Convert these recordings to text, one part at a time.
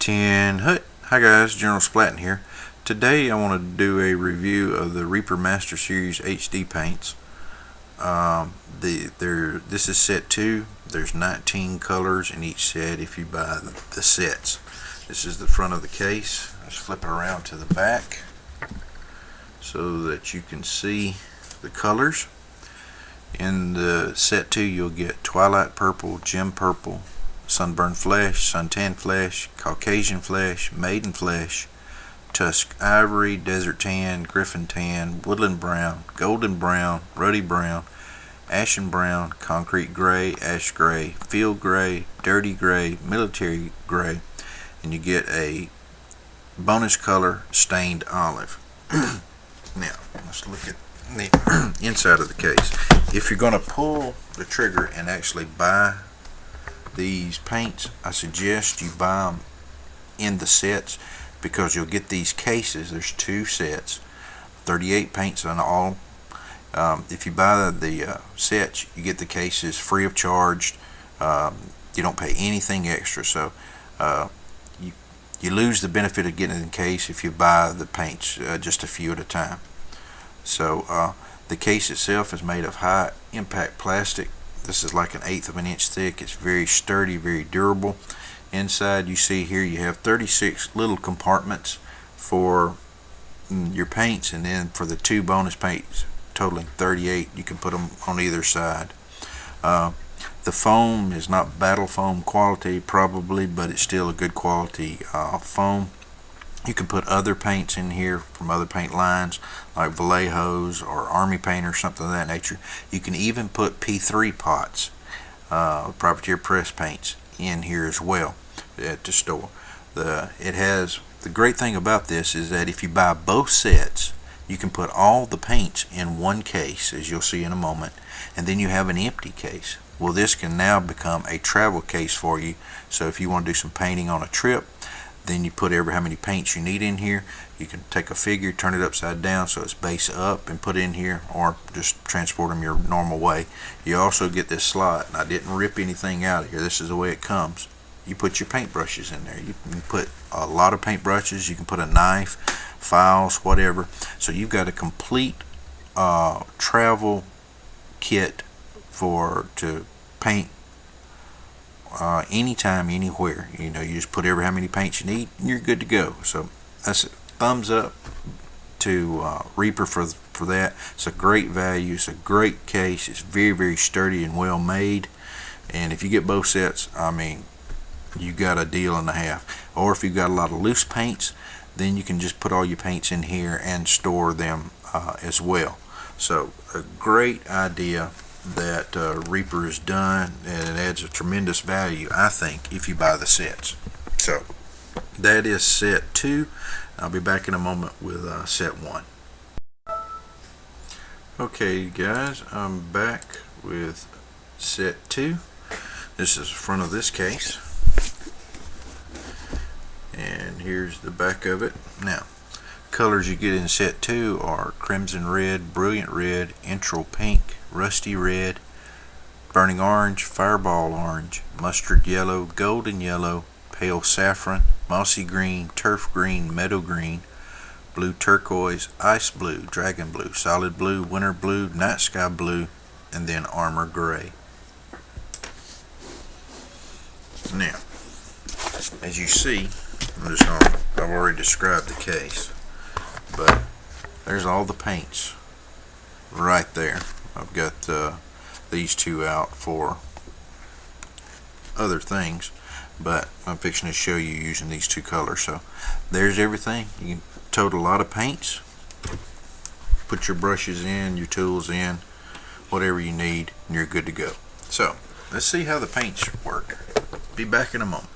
Hi guys, General Splatton here. Today I want to do a review of the Reaper Master Series HD paints. This is set 2. There's 19 colors in each set if you buy the sets. This is the front of the case. Let's flip it around to the back so that you can see the colors. In the set 2 you'll get Twilight Purple, Gem Purple, Sunburned Flesh, Suntan Flesh, Caucasian Flesh, Maiden Flesh, Tusk Ivory, Desert Tan, Griffin Tan, Woodland Brown, Golden Brown, Ruddy Brown, Ashen Brown, Concrete Gray, Ash Gray, Field Gray, Dirty Gray, Military Gray, and you get a bonus color, Stained Olive. Now, let's look at the inside of the case. If you're going to pull the trigger and actually buy these paints, I suggest you buy them in the sets because you'll get these cases. There's 2 sets, 38 paints in all. If you buy the sets, you get the cases free of charge. You don't pay anything extra, so you lose the benefit of getting it in case if you buy the paints just a few at a time. So the case itself is made of high impact plastic. This is like 1/8 of an inch thick. It's very sturdy, very durable. Inside, you see here, you have 36 little compartments for your paints, and then for the 2 bonus paints totaling 38, you can put them on either side. The foam is not battle foam quality probably, but it's still a good quality foam. You can put other paints in here from other paint lines like Vallejos or Army Paint or something of that nature. You can even put P3 pots, Privateer Press paints, in here as well to store. The great thing about this is that if you buy both sets, you can put all the paints in one case, as you'll see in a moment, and then you have an empty case. Well, this can now become a travel case for you. So if you want to do some painting on a trip, then you put how many paints you need in here. You can take a figure, turn it upside down so it's base up, and put it in here, or just transport them your normal way. You also get this slot, and I didn't rip anything out of here. This is the way it comes. You put your paintbrushes in there. You can put a lot of paintbrushes. You can put a knife, files, whatever. So you've got a complete travel kit to paint anytime, anywhere. You just put how many paints you need, and you're good to go. So that's a thumbs up to Reaper for that. It's a great value. It's a great case. It's very, very sturdy and well made. And if you get both sets, I mean, you got a deal and a half. Or if you've got a lot of loose paints, then you can just put all your paints in here and store them as well. So a great idea that Reaper has done, and it adds a tremendous value, I think, if you buy the sets. So that is set 2. I'll be back in a moment with set 1. Okay guys, I'm back with set 2. This is the front of this case, and here's the back of it. Now, colors you get in set 2 are Crimson Red, Brilliant Red, Intro Pink, Rusty Red, Burning Orange, Fireball Orange, Mustard Yellow, Golden Yellow, Pale Saffron, Mossy Green, Turf Green, Meadow Green, Blue Turquoise, Ice Blue, Dragon Blue, Solid Blue, Winter Blue, Night Sky Blue, and then Armor Gray. Now, as you see, I've already described the case, but there's all the paints right there. I've got these 2 out for other things, but I'm fixing to show you using these 2 colors. So there's everything. You can tote a lot of paints, put your brushes in, your tools in, whatever you need, and you're good to go. So let's see how the paints work. Be back in a moment.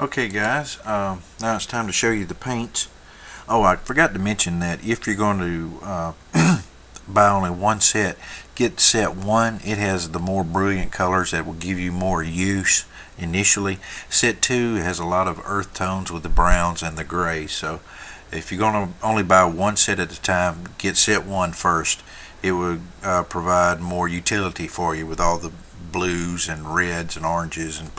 Okay guys, now it's time to show you the paints. Oh, I forgot to mention that if you're going to buy only one set, get set 1. It has the more brilliant colors that will give you more use initially. Set 2 has a lot of earth tones with the browns and the grays. So if you're going to only buy one set at a time, get set 1 first. It would provide more utility for you with all the blues and reds and oranges and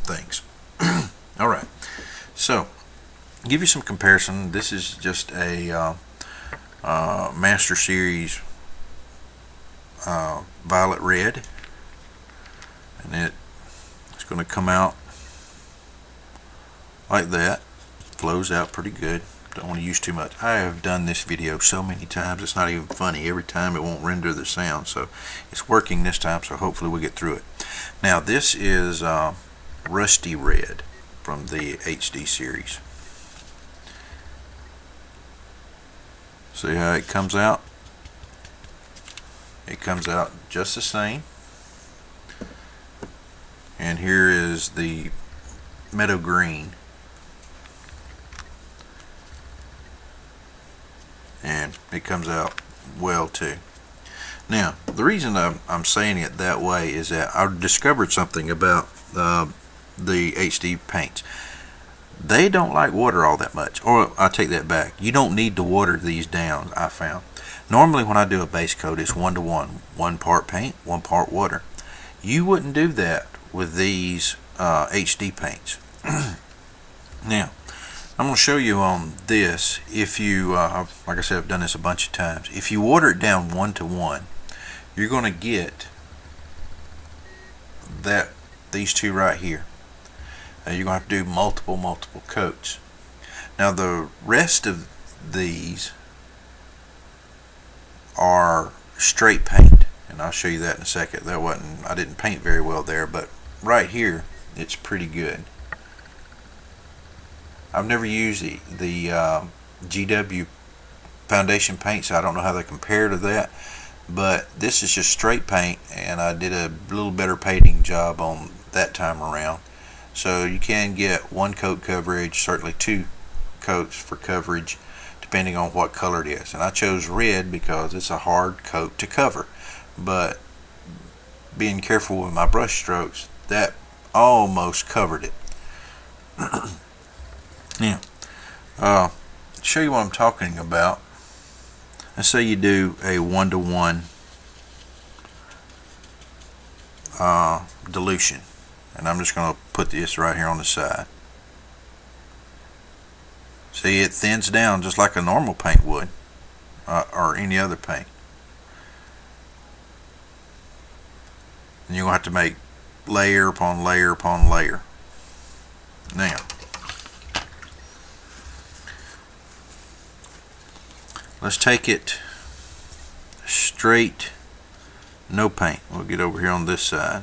things. All right, so give you some comparison. This is just a Master Series violet red, and it's going to come out like that. Flows out pretty good. Don't want to use too much. I have done this video so many times it's not even funny. Every time it won't render the sound, so it's working this time, so hopefully we'll get through it. Now this is Rusty Red from the HD series. See how it comes out? It comes out just the same. And here is the meadow green. And it comes out well too. Now, the reason I'm saying it that way is that I discovered something about the HD paints. They don't like water all that much. Or I take that back. You don't need to water these down, I found. Normally when I do a base coat, it's 1-to-1. 1 part paint, 1 part water. You wouldn't do that with these HD paints. Now, I'm going to show you on this. If you, like I said, I've done this a bunch of times. If you water it down 1-to-1, you're going to get these two right here. You're going to have to do multiple coats. Now the rest of these are straight paint, and I'll show you that in a second. I didn't paint very well there, but right here it's pretty good. I've never used the GW foundation paint, so I don't know how they compare to that, but this is just straight paint, and I did a little better painting job on that time around. So you can get 1 coat coverage, certainly 2 coats for coverage, depending on what color it is. And I chose red because it's a hard coat to cover, but being careful with my brush strokes, that almost covered it. Now, show you what I'm talking about. Let's say you do a 1-to-1 dilution, and I'm just going to put this right here on the side. See, it thins down just like a normal paint would, or any other paint. And you're going to have to make layer upon layer upon layer. Now, let's take it straight, no paint. We'll get over here on this side.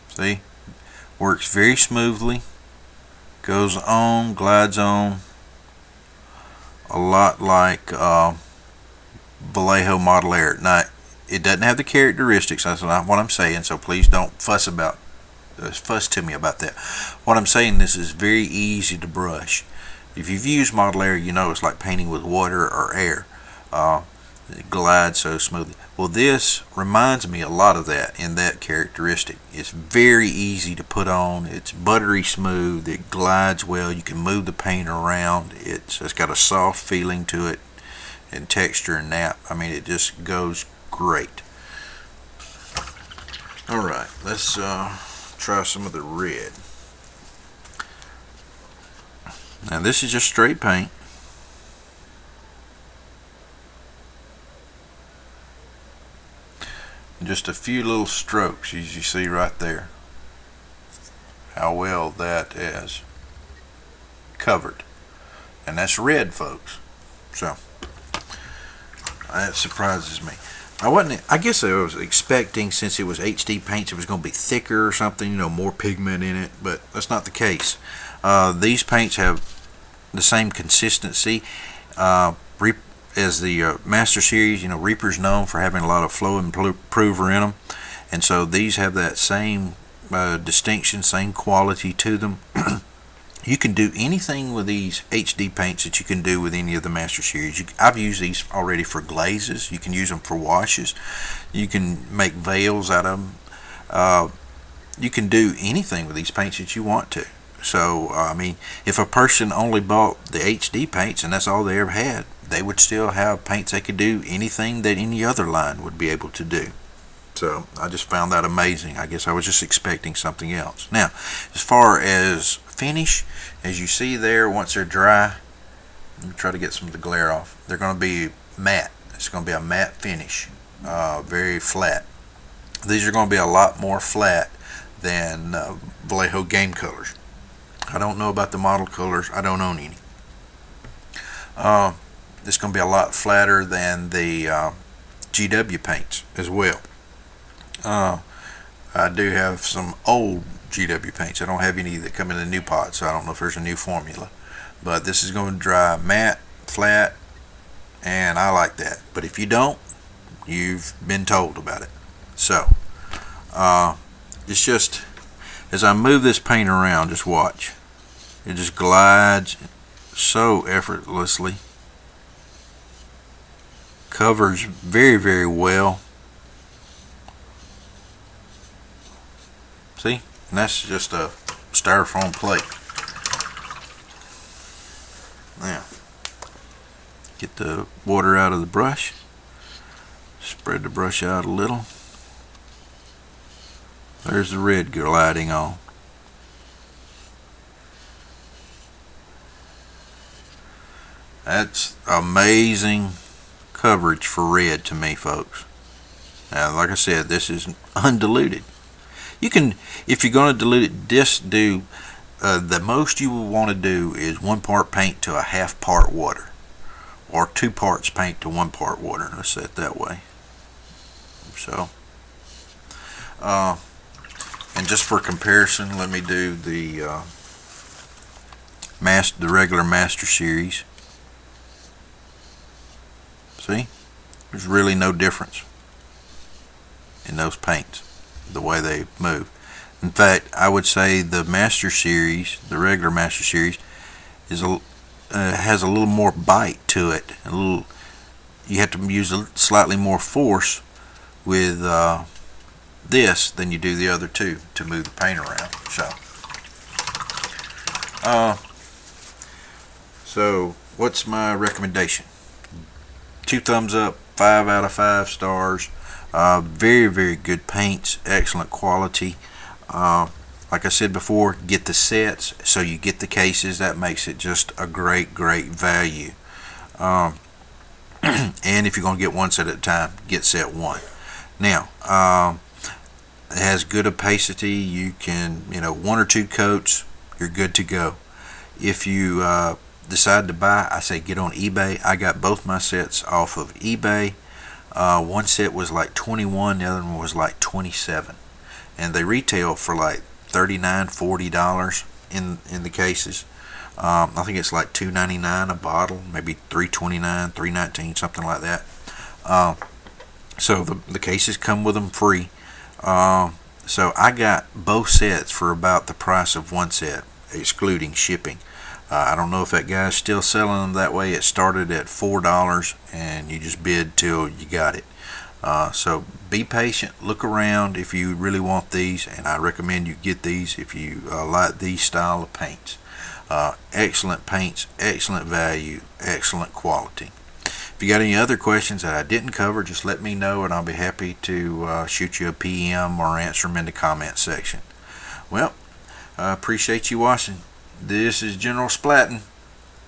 See? Works very smoothly. Goes on, glides on. A lot like Vallejo Model Air. Now, it doesn't have the characteristics. That's not what I'm saying, so please don't fuss to me about that. What I'm saying, this is very easy to brush. If you've used Model Air, you know it's like painting with water or air. It glides so smoothly. Well, this reminds me a lot of that in that characteristic. It's very easy to put on. It's buttery smooth. It glides well. You can move the paint around. It's got a soft feeling to it, and texture and nap. I mean, it just goes great. All right, let's try some of the red. Now this is just straight paint. Just a few little strokes, as you see right there. How well that is covered. And that's red, folks. So that surprises me. I guess I was expecting, since it was HD paints, it was going to be thicker or something, more pigment in it, but that's not the case. These paints have the same consistency as the Master Series. Reaper's known for having a lot of flow improver in them, and so these have that same distinction, same quality to them. You can do anything with these HD paints that you can do with any of the Master Series. I've used these already for glazes. You can use them for washes. You can make veils out of them. You can do anything with these paints that you want to. So, I mean, if a person only bought the HD paints and that's all they ever had, they would still have paints they could do anything that any other line would be able to do. So I just found that amazing. I guess I was just expecting something else. Now, as far as finish, as you see there, once they're dry, let me try to get some of the glare off. They're going to be matte. It's going to be a matte finish, very flat. These are going to be a lot more flat than Vallejo game colors. I don't know about the model colors. I don't own any. This is going to be a lot flatter than the GW paints as well. I do have some old GW paints. I don't have any that come in the new pot, so I don't know if there's a new formula. But this is going to dry matte, flat, and I like that. But if you don't, you've been told about it. So, it's just, as I move this paint around, just watch. It just glides so effortlessly. Covers very, very well. See? And that's just a styrofoam plate. Now, get the water out of the brush. Spread the brush out a little. There's the red gliding on. That's amazing coverage for red to me, folks. Now, like I said, this is undiluted. You can, if you're going to dilute it, just do, the most you will want to do is 1 part paint to a 1/2 part water. Or 2 parts paint to 1 part water. Let's say it that way. So, and just for comparison, let me do the regular Master Series. See? There's really no difference in those paints, the way they move. In fact, I would say the Master Series, the regular Master Series, is has a little more bite to it. You have to use slightly more force with this than you do the other two to move the paint around. So what's my recommendation? 2 thumbs up, 5 out of 5 stars. Very, very good paints, excellent quality. Like I said before, get the sets, so you get the cases. That makes it just a great, great value. And if you're going to get 1 set at a time, get set 1. Now, it has good opacity. You can, 1 or 2 coats, you're good to go. If you decide to buy, I say get on eBay. I got both my sets off of eBay. One set was like $21, the other one was like $27, and they retail for like $39–40 in the cases. I think it's like $2.99 a bottle, maybe $3.29, $3.19, something like that. So the cases come with them free. So I got both sets for about the price of 1 set, excluding shipping. I don't know if that guy's still selling them that way. It started at $4, and you just bid till you got it. So be patient, look around if you really want these, and I recommend you get these if you like these style of paints. Excellent paints, excellent value, excellent quality. If you got any other questions that I didn't cover, just let me know, and I'll be happy to shoot you a PM or answer them in the comment section. Well, I appreciate you watching. This is General Splatting.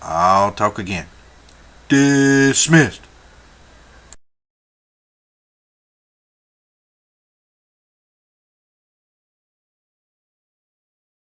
I'll talk again. Dismissed.